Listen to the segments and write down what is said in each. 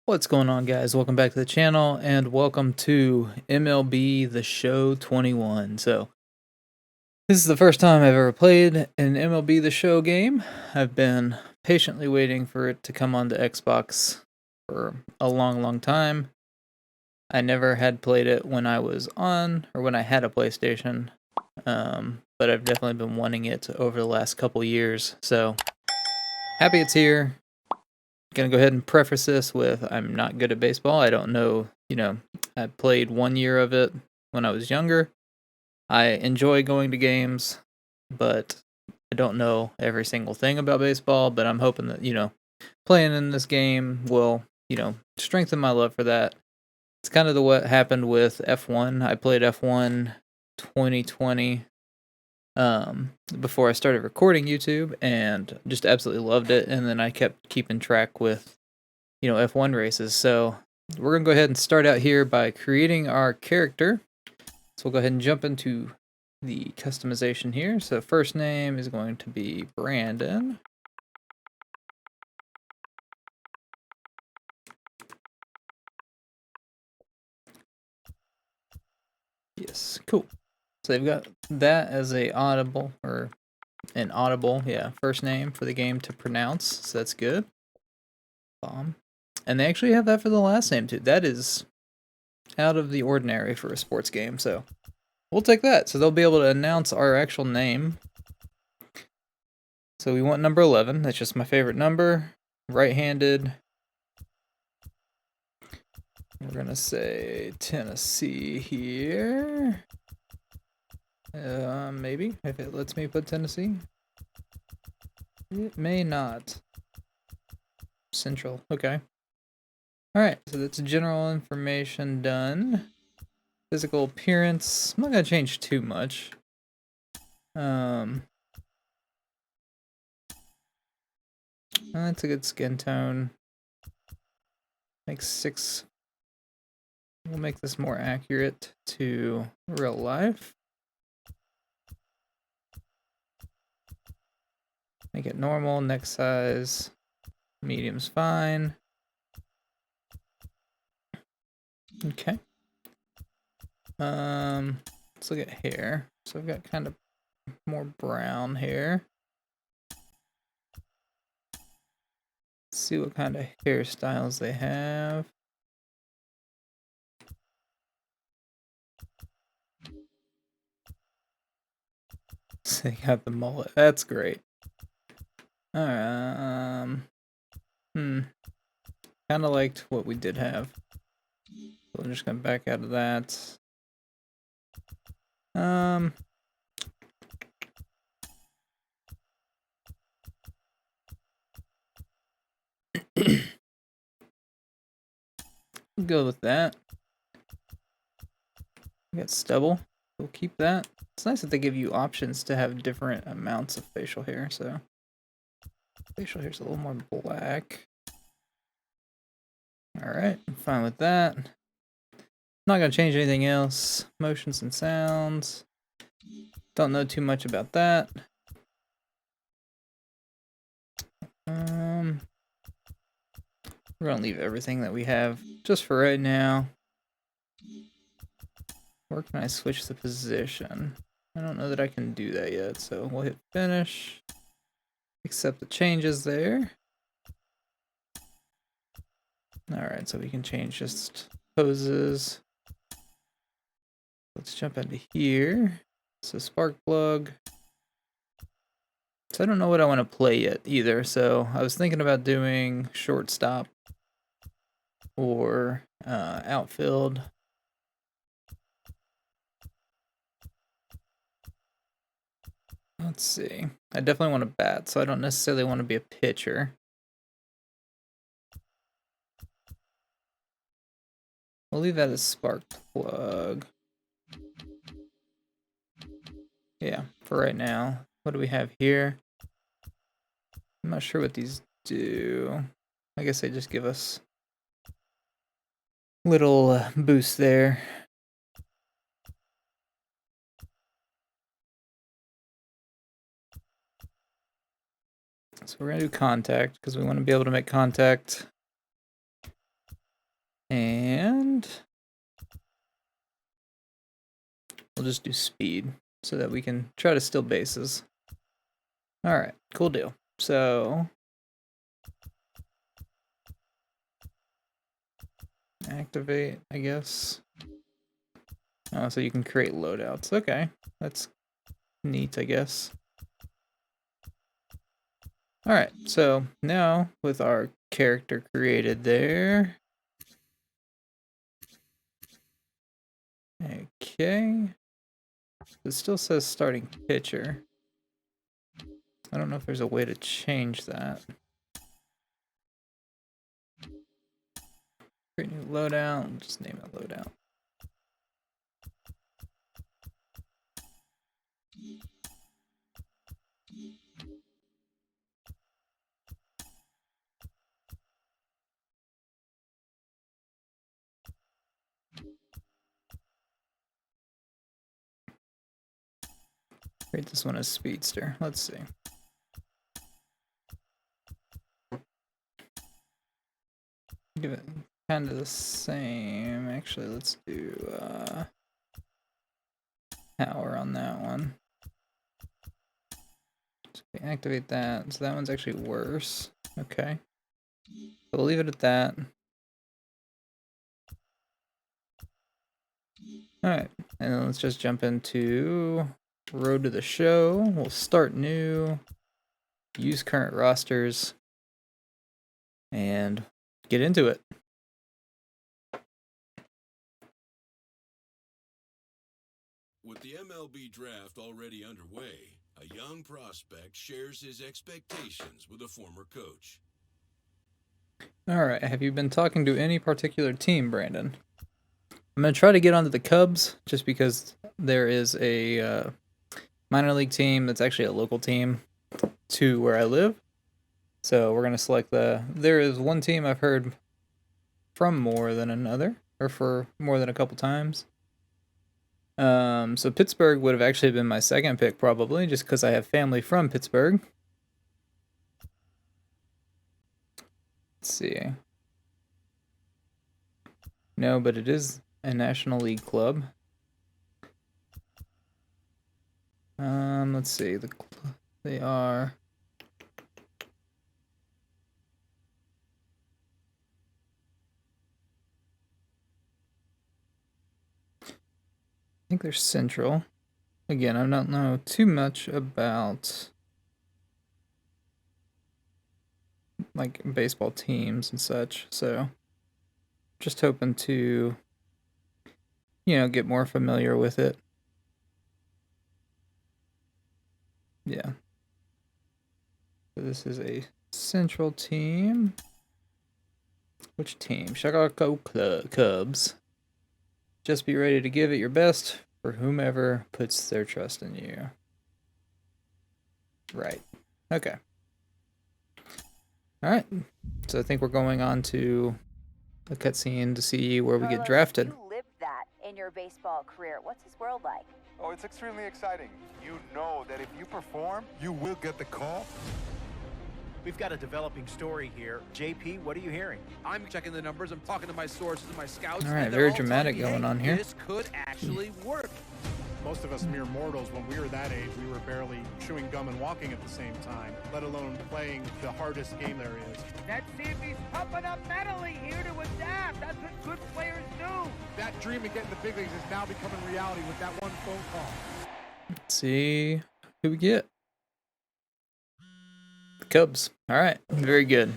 What's going on, guys? Welcome back to the channel and welcome to MLB The Show 21. So, this is the first time I've ever played an MLB The Show game. I've been patiently waiting for it to come onto Xbox for a long time. I never had played it when I was on, or when I had a PlayStation, but I've definitely been wanting it over the last couple years. So, happy it's here. Gonna go ahead and preface this with I'm not good at baseball. I don't know, I played 1 year of it when I was younger. I enjoy going to games, but I don't know every single thing about baseball, but I'm hoping that, playing in this game will, strengthen my love for that. It's kind of what happened with F1. I played F1 2020 before I started recording YouTube and just absolutely loved it. And then I kept keeping track with, F1 races. So we're going to go ahead and start out here by creating our character. So we'll go ahead and jump into the customization here. So first name is going to be Brandon. Yes, cool. So they've got that as an audible, first name for the game to pronounce. So that's good. And they actually have that for the last name too. That is out of the ordinary for a sports game. So we'll take that. So they'll be able to announce our actual name. So we want number 11. That's just my favorite number. Right-handed. We're going to say Tennessee here. Maybe, if it lets me put Tennessee. It may not. Central. Okay. Alright, so that's general information done. Physical appearance. I'm not going to change too much. That's a good skin tone. We'll make this more accurate to real life. Make it normal, neck size, medium's fine. Okay. Let's look at hair. So I've got kind of more brown hair. Let's see what kind of hairstyles they have. So they got the mullet. That's great. Alright, kind of liked what we did have. So I'm just gonna back out of that. Go with that. We got stubble. We'll keep that. It's nice that they give you options to have different amounts of facial hair, so facial hair's a little more black. Alright, I'm fine with that. Not gonna change anything else. Motions and sounds. Don't know too much about that. We're gonna leave everything that we have just for right now. Where can I switch the position? I don't know that I can do that yet, so we'll hit finish. Accept the changes there. Alright, so we can change just poses. Let's jump into here. So spark plug. So I don't know what I want to play yet either, so I was thinking about doing shortstop or outfield. Let's see. I definitely want to bat, so I don't necessarily want to be a pitcher. We'll leave that as spark plug. Yeah, for right now. What do we have here? I'm not sure what these do. I guess they just give us little boost there. So we're going to do contact because we want to be able to make contact And we'll just do speed so that we can try to steal bases. Alright, cool deal. So activate, I guess. Oh, so you can create loadouts. Okay, that's neat, I guess. Alright, so now with our character created there. Okay. It still says starting pitcher. I don't know if there's a way to change that. Create new loadout, just name it loadout. Create this one as Speedster. Let's see. Give it kind of the same. Actually, let's do power on that one. So we activate that. So that one's actually worse. Okay. So we'll leave it at that. Alright, and then let's just jump into Road to the Show. We'll start new, use current rosters, and get into it. With the MLB Draft already underway, a young prospect shares his expectations with a former coach. Alright, have you been talking to any particular team, Brandon? I'm going to try to get onto the Cubs, just because there is a minor league team that's actually a local team to where I live. So we're going to select there is one team I've heard from more than another, or for more than a couple times. So Pittsburgh would have actually been my second pick, probably, just because I have family from Pittsburgh. Let's see. No, but it is a National League club. Let's see. They are. I think they're Central. Again, I don't know too much about like baseball teams and such, so just hoping to, get more familiar with it. Yeah. So this is a Central team. Which team? Chicago Cubs. Just be ready to give it your best for whomever puts their trust in you. Right. Okay. Alright. So I think we're going on to a cutscene to see where we get drafted. You lived that in your baseball career. What's this world like? Oh, it's extremely exciting. You know that if you perform, you will get the call. We've got a developing story here. JP, what are you hearing? I'm checking the numbers. I'm talking to my sources and my scouts. All right, very dramatic going on here. This could actually work. Most of us mere mortals, when we were that age, we were barely chewing gum and walking at the same time, let alone playing the hardest game there is. Let's see if he's pumping up mentally here to adapt. That's what good players do. That dream of getting the big leagues is now becoming reality with that one phone call. Let's see who we get. The Cubs. All right, very good.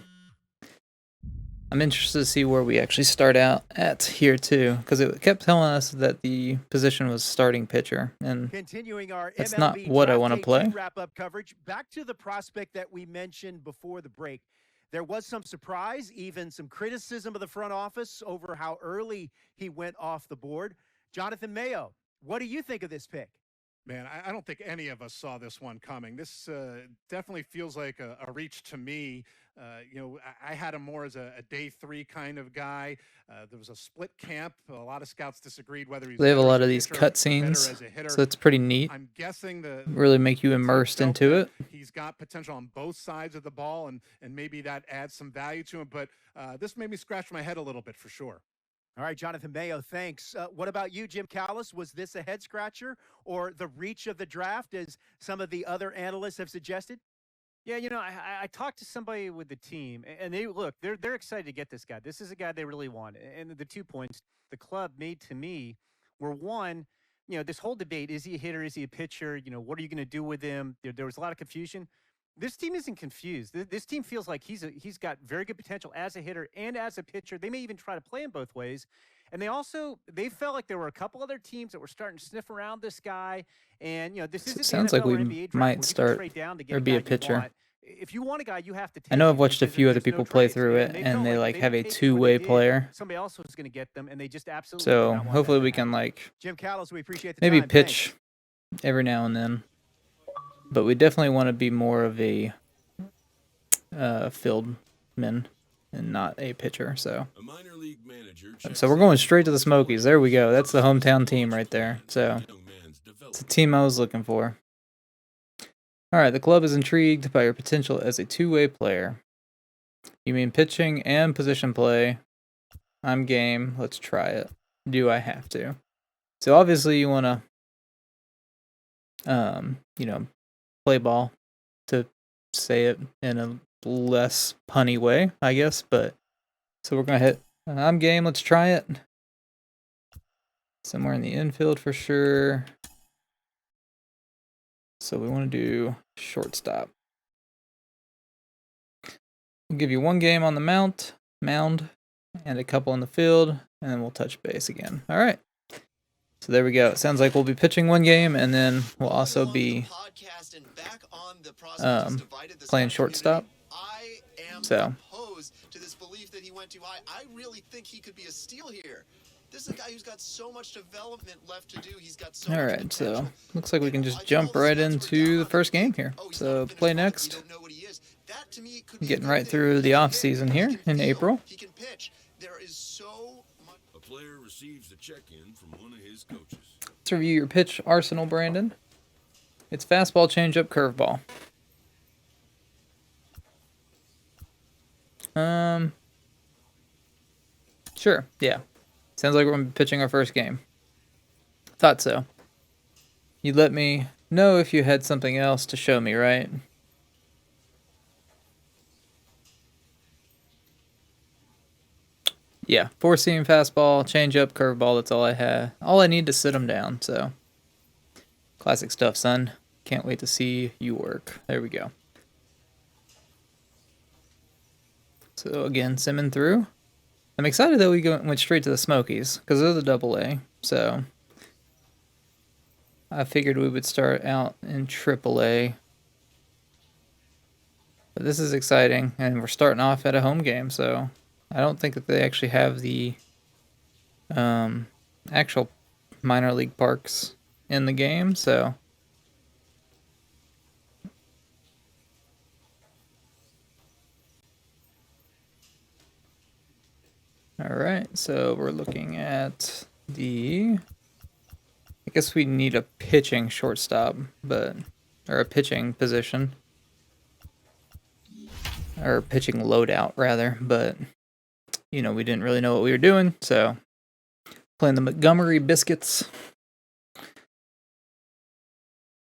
I'm interested to see where we actually start out at here too, because it kept telling us that the position was starting pitcher, and continuing our that's MLB not what I want to play. Wrap up coverage. Back to the prospect that we mentioned before the break. There was some surprise, even some criticism of the front office over how early he went off the board. Jonathan Mayo, what do you think of this pick? Man, I don't think any of us saw this one coming. This definitely feels like a reach to me. I had him more as a day three kind of guy. There was a split camp. A lot of scouts disagreed whether he's. They have a lot of these cutscenes, so it's pretty neat. I'm guessing really make you immersed into it. He's got potential on both sides of the ball, and maybe that adds some value to him. But this made me scratch my head a little bit for sure. All right, Jonathan Mayo, thanks. What about you, Jim Callis? Was this a head scratcher or the reach of the draft, as some of the other analysts have suggested? Yeah, I talked to somebody with the team, and they're excited to get this guy. This is a guy they really want. And the 2 points the club made to me were, one, this whole debate: is he a hitter? Is he a pitcher? What are you going to do with him? There was a lot of confusion. This team isn't confused. This team feels like he's got very good potential as a hitter and as a pitcher. They may even try to play him both ways. And they felt like there were a couple other teams that were starting to sniff around this guy. And this isn't It sounds like we might start or be a pitcher. If you want a guy, you have to take I know him I've watched a because few other there's no people play trades. through it, they and felt they like like have a paid for what they two-way did. player. Somebody else was going to get them, and they just absolutely did So not want hopefully that we to can happen. like Jim Callis, we appreciate the maybe time. pitch every now and then, but we definitely want to be more of a fieldman and not a pitcher. So A minor league manager we're going straight to the Smokies. There we go. That's the hometown team right there. So it's a team I was looking for. All right, the club is intrigued by your potential as a two-way player. You mean pitching and position play? I'm game. Let's try it. Do I have to? So obviously you want to, play ball, to say it in a less punny way, I guess. But so we're gonna hit. I'm game. Let's try it. Somewhere in the infield for sure. So we want to do shortstop. We'll give you one game on the mound, and a couple in the field, and then we'll touch base again. All right. So there we go. It sounds like we'll be pitching one game, and then we'll also be playing shortstop. So to this belief that he went too high. I really think he could be a steal here. This is a guy who's got so much development left to do. He's got so all much right, so potential. looks like we can just jump right into the first game here. So play next. That to me could be Getting right through the off season here in April. He can pitch. There is so much. A player receives a check-in from one of his coaches. Let's review your pitch arsenal, Brandon. It's fastball, changeup, curveball. Sure, yeah. Sounds like we're going to be pitching our first game. Thought so. You'd let me know if you had something else to show me, right? Yeah, four-seam fastball, changeup, curveball, that's all I had. All I need to sit them down, so. Classic stuff, son. Can't wait to see you work. There we go. So again, simming through. I'm excited that we went straight to the Smokies, because they're the AA, so. I figured we would start out in AAA. But this is exciting, and we're starting off at a home game, so I don't think that they actually have the actual minor league parks in the game, so. All right, so we're looking at the. I guess we need a pitching shortstop, or a pitching position. Or pitching loadout, rather, but, we didn't really know what we were doing, so. Playing the Montgomery Biscuits.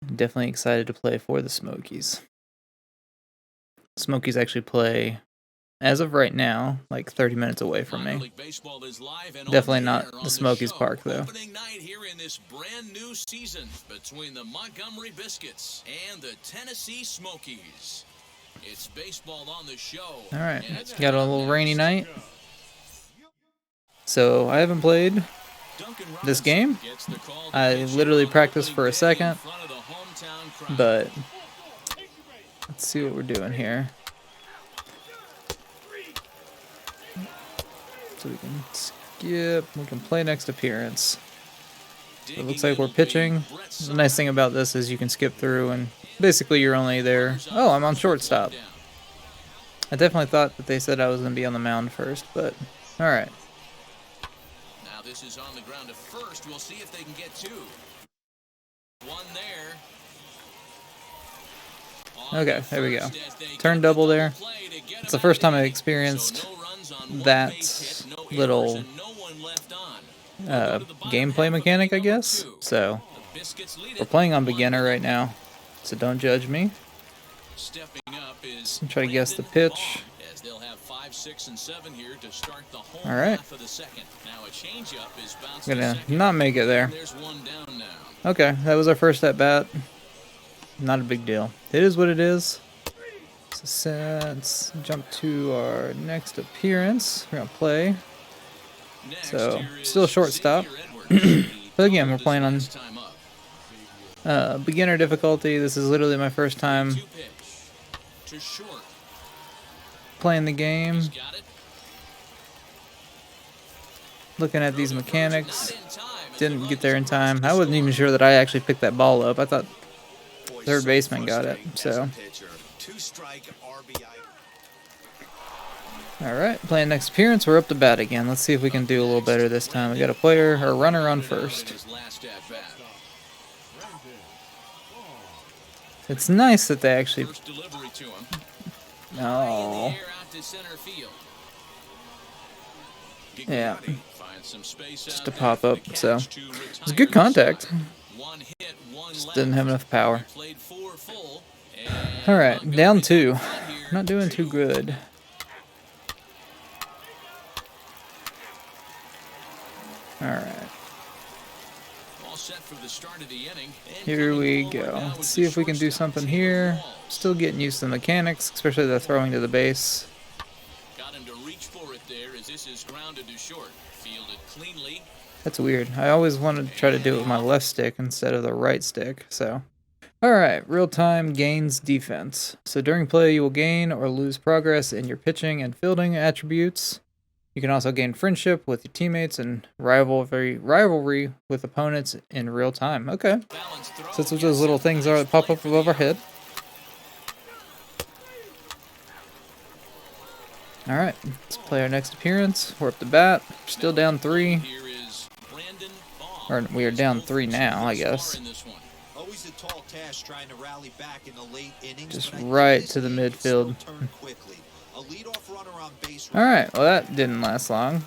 Definitely excited to play for the Smokies. Smokies actually play, as of right now, like 30 minutes away from me. Definitely not the Smokies Park, though. Opening night here in this brand new season between the Montgomery Biscuits and the Tennessee Smokies. It's baseball on the show. All right, got a little rainy night. So I haven't played this game. I literally practiced for a second, but let's see what we're doing here. So we can skip, we can play next appearance. It looks like we're pitching. The nice thing about this is you can skip through and basically you're only there. Oh, I'm on shortstop. I definitely thought that they said I was going to be on the mound first, but alright. Now this is on the ground to first. We'll see if they can get two. One there. Okay, there we go. Turn double there. It's the first time I've experienced that little gameplay mechanic, I guess. So we're playing on beginner right now, so don't judge me. Let's try to guess the pitch. All right. Gonna not make it there. Okay, that was our first at bat. Not a big deal. It is what it is. So let's jump to our next appearance. We're gonna play. So still a shortstop. But again, we're playing on beginner difficulty. This is literally my first time playing the game. Looking at these mechanics. Didn't get there in time. I wasn't even sure that I actually picked that ball up. I thought third baseman got it. So. Alright, playing next appearance. We're up to bat again. Let's see if we can do a little better this time. We got a player, or runner on first. It's nice that they actually... No. Yeah. Just a pop-up, so... It's good contact. Just didn't have enough power. Alright, down 2. Not doing too good. Alright. Here we go. Let's see if we can do something here. Still getting used to the mechanics, especially the throwing to the base. That's weird. I always wanted to try to do it with my left stick instead of the right stick, so. Alright, real-time gains defense. So during play, you will gain or lose progress in your pitching and fielding attributes. You can also gain friendship with your teammates and rivalry with opponents in real time. Okay. So that's what those little things are that pop up above our head. Alright, let's play our next appearance. We're up to bat. Still down 3. Or we are down 3 now, I guess. Just right to the midfield. Alright, well that didn't last long.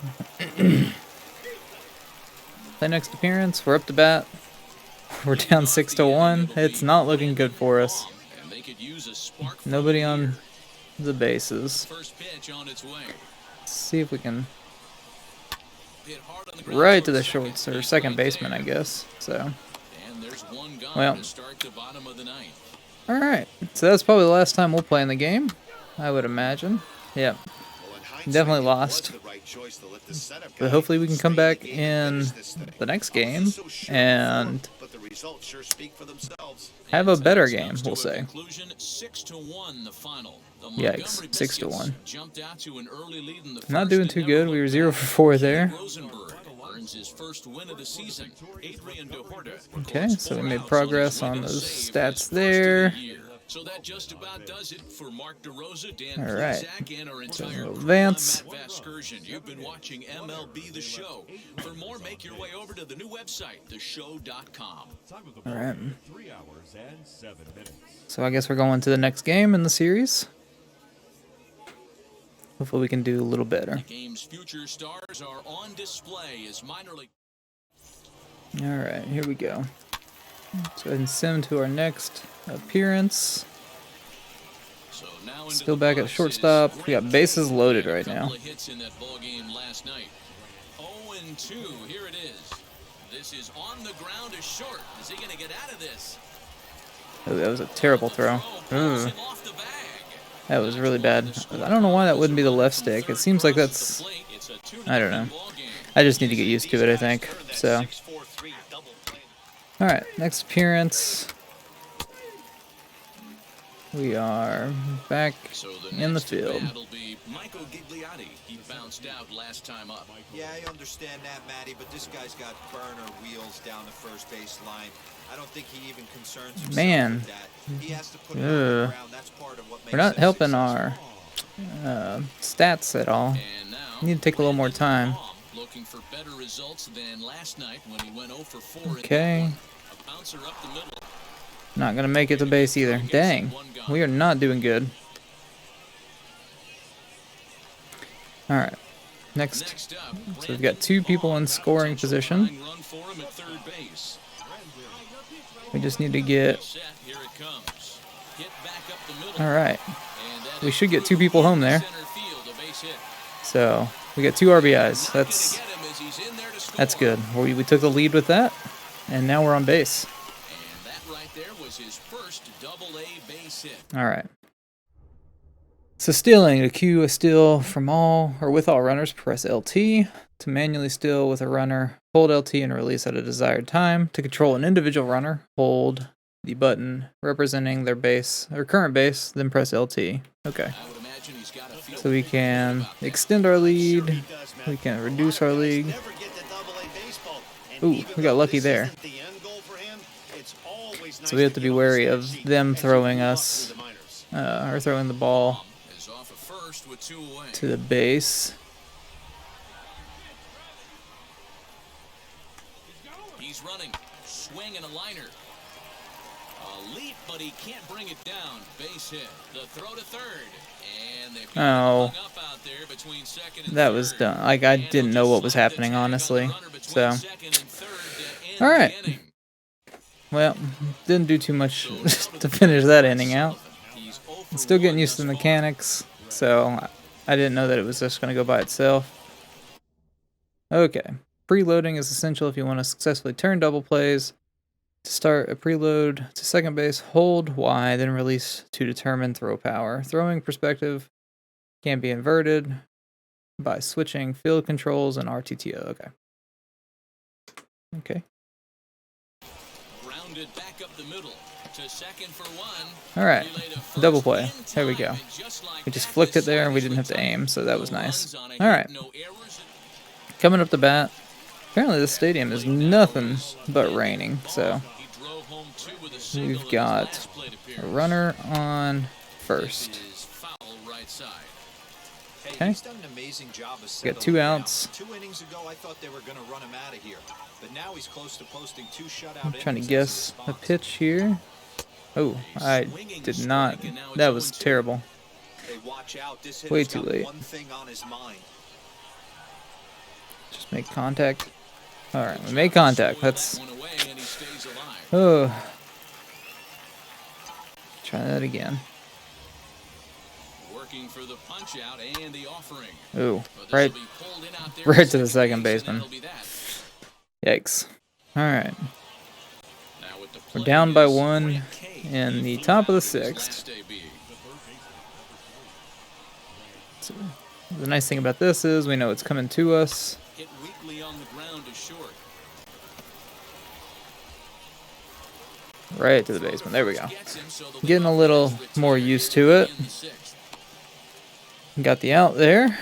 Play next appearance, we're up to bat. We're down 6-1. It's not looking good for us. Nobody on the bases. Let's see if we can... Right to the shorts, or second baseman, I guess. So, well. Alright, so that's probably the last time we'll play in the game, I would imagine. Yeah, definitely lost. But hopefully we can come back in the next game and have a better game, we'll say. Yikes, 6-1. Not doing too good. We were 0 for 4 there. Okay, so we made progress on those stats there. So that just about does it for Mark DeRosa, Dan Plezak, and our entire advance. You've been watching MLB The Show. For more, make your way over to the new website, theshow.com. All right. So I guess we're going to the next game in the series. Hopefully we can do a little better. The game's future stars are on display as minor league. All right, here we go. So ahead and sim to our next appearance. Still back at shortstop. We got bases loaded right now. 0-2, here it is. This is on the ground is short. Is he going to get out of this? Oh, that was a terrible throw. That was really bad. I don't know why that wouldn't be the left stick. It seems like that's... I don't know. I just need to get used to it, I think. So... Alright, next appearance. We are back in the field. He bounced out last time up. Yeah, I understand that, Matty, but this guy's got burner wheels down the first base line. I don't think he even concerns himself with that. He has to put it on the ground. That's part of what makes we're not helping our stats at all. We need to take a little more time. Looking for better results than last night when he went 0 for 4. Okay. Not gonna make it to base either. Dang. We are not doing good. Alright. Next, so we've got 2 people in scoring position. We just need to get... Alright. We should get 2 people home there. So, we got 2 RBIs. That's good. We took the lead with that, and now we're on base. Alright. So stealing, to cue a steal from all or with all runners, press LT. To manually steal with a runner, hold LT and release at a desired time. To control an individual runner, hold the button representing their base or current base, then press LT. Okay. So we can extend our lead. We can reduce our lead. Ooh, we got lucky there. So we have to be wary of them throwing us, or throwing the ball to the base. He's running, swing and a liner. A leap, but he can't bring it down. Base hit. The throw to third. And they've got hung up out there between second and that was done. Like, I didn't know what was happening, honestly. So, all right. Well, didn't do too much to finish that inning out. I'm still getting used to the mechanics, so I didn't know that it was just going to go by itself. Okay. Preloading is essential if you want to successfully turn double plays. To start a preload to second base, hold Y, then release to determine throw power. Throwing perspective can be inverted by switching field controls and RTTO. Okay. Okay. Grounded back up the middle to second for one. All right. Double play. There we go. We just flicked it there and we didn't have to aim, so that was nice. All right. Coming up the bat. Apparently this stadium is nothing but raining, so we've got a runner on first. Okay. Got 2 outs. 2 innings ago, I thought they were going to run him out of here, but now he's close to posting 2 shutout. I'm trying to guess a pitch here. Oh, I did not. That was terrible. Way too late. Just make contact. All right, we made contact. That's. Oh. Try that again. For the punch out and the offering. Ooh, right to the second baseman. Yikes. All right. We're down by 1 in the top of the 6th. So the nice thing about this is we know it's coming to us. Hit weakly on the ground to short. Right to the basement. There we go. Getting a little more used to it. Got the out there.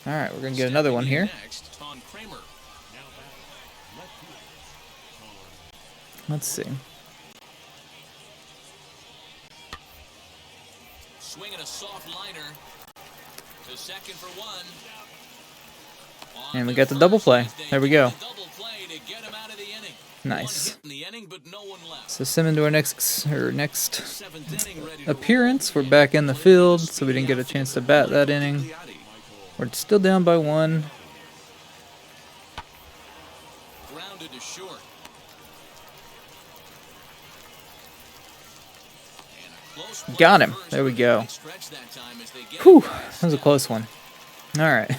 All right, we're going to get another one here. Let's see. Swinging a soft liner to second for 1. And we got the double play. There we go. Nice. So send to our next appearance. We're back in the field, so we didn't get a chance to bat that inning. We're still down by 1. Grounded to short. Got him. There we go. Whew, that was a close one. All right.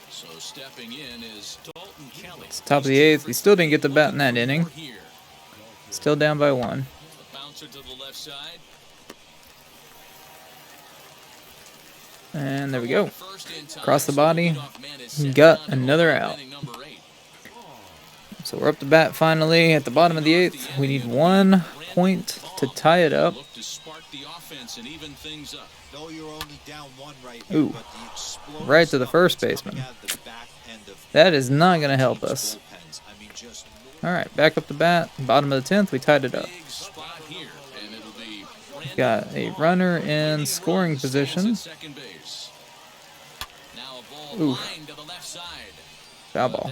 So stepping in is Dalton Kelly. It's top of the 8th. We still didn't get the bat in that inning. Still down by 1. Bouncer to the left side. And there we go. Across the body. Got another out. So we're up to bat finally at the bottom of the 8th. We need 1 point to tie it up. Ooh. Right to the first baseman. That is not going to help us. Alright, back up the bat. Bottom of the 10th, we tied it up. We've got a runner in scoring position. Ooh. Foul ball.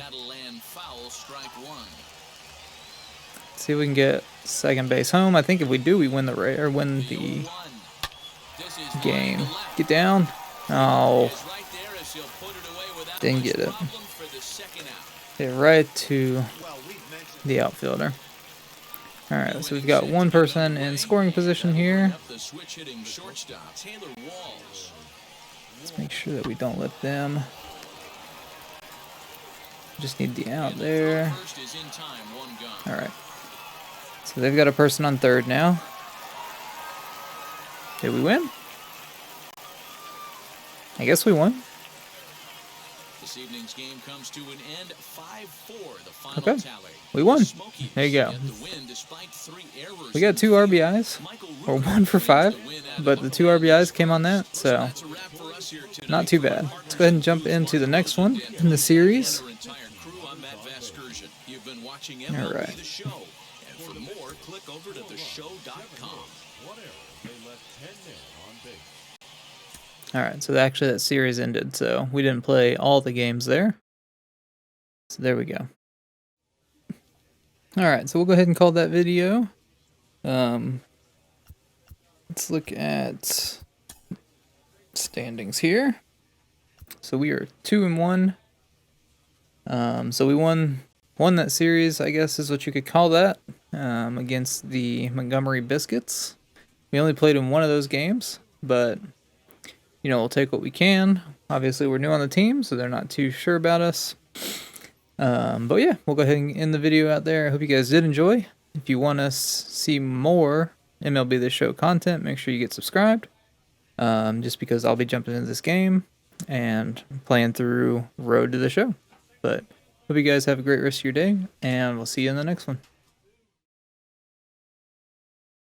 Let's see if we can get second base home. I think if we do, we win the game. Get down. Oh. Didn't get it. Hit right to the outfielder. Alright, so we've got one person in scoring position here. Let's make sure that we don't let them. Just need the out there. Alright. So they've got a person on third now. Did we win? I guess we won. This evening's game comes to an end 5-4, the final Okay. tally. We won. There you go. We got 2 RBIs, or 1 for 5, but the 2 RBIs came on that, so not too bad. Let's go ahead and jump into the next one in the series. All right. And for more, click over to theshow.com. All right, so actually that series ended, so we didn't play all the games there. So there we go. All right, so we'll go ahead and call that video. Let's look at standings here. So we are 2-1. So we won that series, I guess is what you could call that, against the Montgomery Biscuits. We only played in one of those games, but you know, we'll take what we can. Obviously, we're new on the team, so they're not too sure about us. But yeah, we'll go ahead and end the video out there. I hope you guys did enjoy. If you want to see more MLB The Show content, make sure you get subscribed. Just because I'll be jumping into this game and playing through Road to the Show. But hope you guys have a great rest of your day, and we'll see you in the next one.